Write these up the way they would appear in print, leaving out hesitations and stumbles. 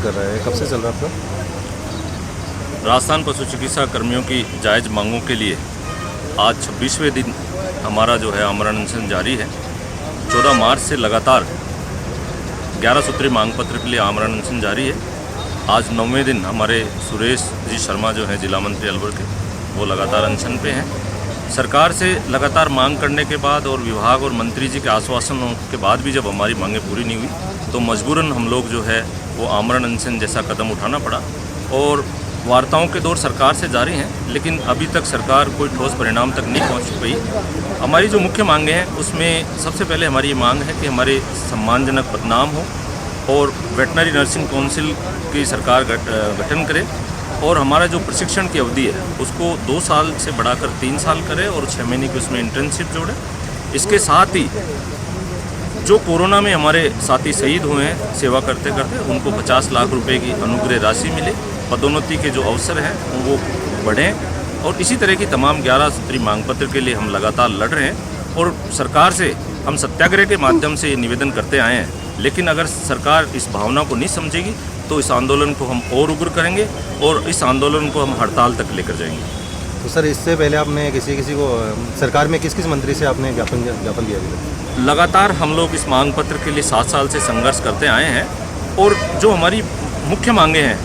कर रहा है, कब से चल रहा है आपका? राजस्थान पशु चिकित्सा कर्मियों की जायज़ मांगों के लिए आज 26वें दिन हमारा जो है आमरण अनशन जारी है। 14 मार्च से लगातार 11 सूत्री मांग पत्र के लिए आमरण अनशन जारी है। आज 9वें दिन हमारे सुरेश जी शर्मा जो हैं जिला मंत्री अलवर के, वो लगातार अनशन पे हैं। सरकार से लगातार मांग करने के बाद और विभाग और मंत्री जी के आश्वासनों के बाद भी जब हमारी मांगें पूरी नहीं हुई तो मजबूरन हम लोग जो है वो आमरण अनशन जैसा कदम उठाना पड़ा। और वार्ताओं के दौर सरकार से जारी हैं, लेकिन अभी तक सरकार कोई ठोस परिणाम तक नहीं पहुंच पाई। हमारी जो मुख्य मांगें हैं उसमें सबसे पहले हमारी ये मांग है कि हमारे सम्मानजनक पदनाम हो और वेटनरी नर्सिंग काउंसिल की सरकार गठन करे और हमारा जो प्रशिक्षण की अवधि है उसको 2 साल से बढ़ाकर 3 साल करे और 6 महीने की उसमें इंटर्नशिप जोड़े। इसके साथ ही जो कोरोना में हमारे साथी शहीद हुए हैं सेवा करते करते, उनको 50 लाख रुपए की अनुग्रह राशि मिले, पदोन्नति के जो अवसर हैं वो बढ़ें। और इसी तरह की तमाम 11 सूत्री मांग पत्र के लिए हम लगातार लड़ रहे हैं और सरकार से हम सत्याग्रह के माध्यम से ये निवेदन करते आए हैं। लेकिन अगर सरकार इस भावना को नहीं समझेगी तो इस आंदोलन को हम और उग्र करेंगे और इस आंदोलन को हम हड़ताल तक लेकर जाएंगे। तो सर, इससे पहले आपने किसी को सरकार में किस मंत्री से आपने ज्ञापन दिया था? लगातार हम लोग इस मांग पत्र के लिए 7 साल से संघर्ष करते आए हैं और जो हमारी मुख्य मांगे हैं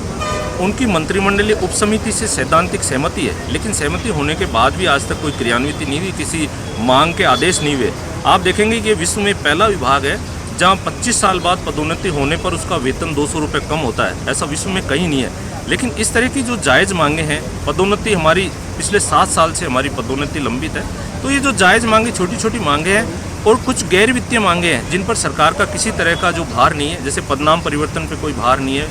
उनकी मंत्रिमंडलीय उपसमिति से सैद्धांतिक सहमति है, लेकिन सहमति होने के बाद भी आज तक कोई क्रियान्वित नहीं हुई, किसी मांग के आदेश नहीं हुए। आप देखेंगे कि विश्व में पहला विभाग है जहां 25 साल बाद पदोन्नति होने पर उसका वेतन 200 रुपये कम होता है, ऐसा विश्व में कहीं नहीं है। लेकिन इस तरह की जो जायज़ मांगे हैं, पदोन्नति हमारी पिछले 7 साल से हमारी पदोन्नति लंबित है, तो ये जो जायज़ मांगे छोटी छोटी मांगे हैं और कुछ गैर वित्तीय मांगे हैं जिन पर सरकार का किसी तरह का जो भार नहीं है, जैसे पदनाम परिवर्तन पे कोई भार नहीं है,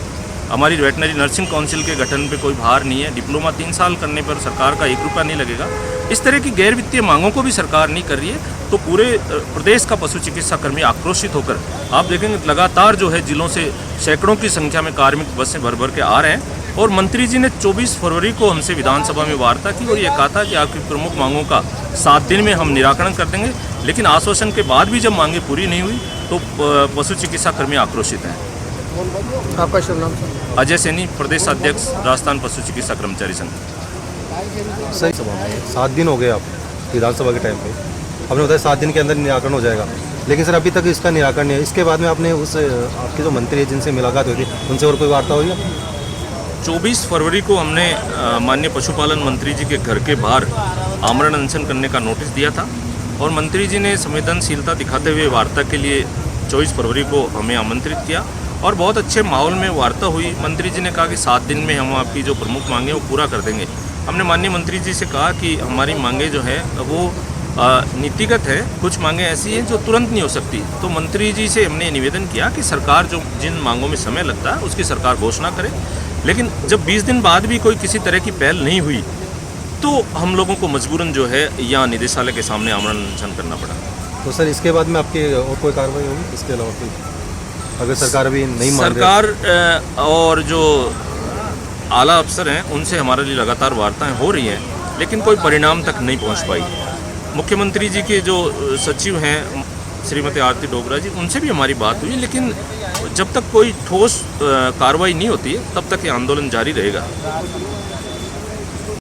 हमारी वेटनरी नर्सिंग काउंसिल के गठन पे कोई भार नहीं है, डिप्लोमा 3 साल करने पर सरकार का 1 रुपया नहीं लगेगा। इस तरह की गैर वित्तीय मांगों को भी सरकार नहीं कर रही है, तो पूरे प्रदेश का पशु चिकित्सा कर्मी आक्रोशित होकर आप देखेंगे लगातार जो है जिलों से सैकड़ों की संख्या में कार्मिक बसें भर भर के आ रहे हैं। और मंत्री जी ने 24 फरवरी को हमसे विधानसभा में वार्ता की और ये कहा था कि आपकी प्रमुख मांगों का 7 दिन में हम निराकरण कर देंगे, लेकिन आश्वासन के बाद भी जब मांगे पूरी नहीं हुई तो पशु चिकित्सा कर्मी आक्रोशित हैं। आपका शुभ नाम? अजय सैनी, प्रदेश अध्यक्ष, राजस्थान पशु चिकित्सा कर्मचारी संघ। सही सभा में 7 दिन हो गए आप विधानसभा के टाइम पे, आपने बताया 7 दिन के अंदर निराकरण हो जाएगा, लेकिन सर अभी तक इसका निराकरण नहीं है। इसके बाद में आपने उस आपके जो मंत्री है जिनसे मुलाकात हुई थी उनसे और कोई वार्ता हुई है? 24 फरवरी को हमने माननीय पशुपालन मंत्री जी के घर के बाहर आमरण अनशन करने का नोटिस दिया था और मंत्री जी ने संवेदनशीलता दिखाते हुए वार्ता के लिए 24 फरवरी को हमें आमंत्रित किया और बहुत अच्छे माहौल में वार्ता हुई। मंत्री जी ने कहा कि 7 दिन में हम आपकी जो प्रमुख मांगे वो पूरा कर देंगे। हमने माननीय मंत्री जी से कहा कि हमारी मांगे जो है वो नीतिगत है, कुछ मांगे ऐसी हैं जो तुरंत नहीं हो सकती। तो मंत्री जी से हमने निवेदन किया कि सरकार जो जिन मांगों में समय लगता है उसकी सरकार घोषणा करे, लेकिन जब 20 दिन बाद भी कोई किसी तरह की पहल नहीं हुई तो हम लोगों को मजबूरन जो है यहाँ निदेशालय के सामने आमरण अनशन करना पड़ा। तो सर इसके बाद में आपकी और कोई कार्रवाई होगी इसके अलावा कोई, अगर सरकार अभी नहीं मान रही? सरकार और जो आला अफसर हैं उनसे हमारे लिए लगातार वार्ताएं हो रही हैं, लेकिन कोई परिणाम तक नहीं पहुंच पाई। मुख्यमंत्री जी के जो सचिव हैं श्रीमती आरती डोगरा जी, उनसे भी हमारी बात हुई, लेकिन जब तक कोई ठोस कार्रवाई नहीं होती है तब तक ये आंदोलन जारी रहेगा।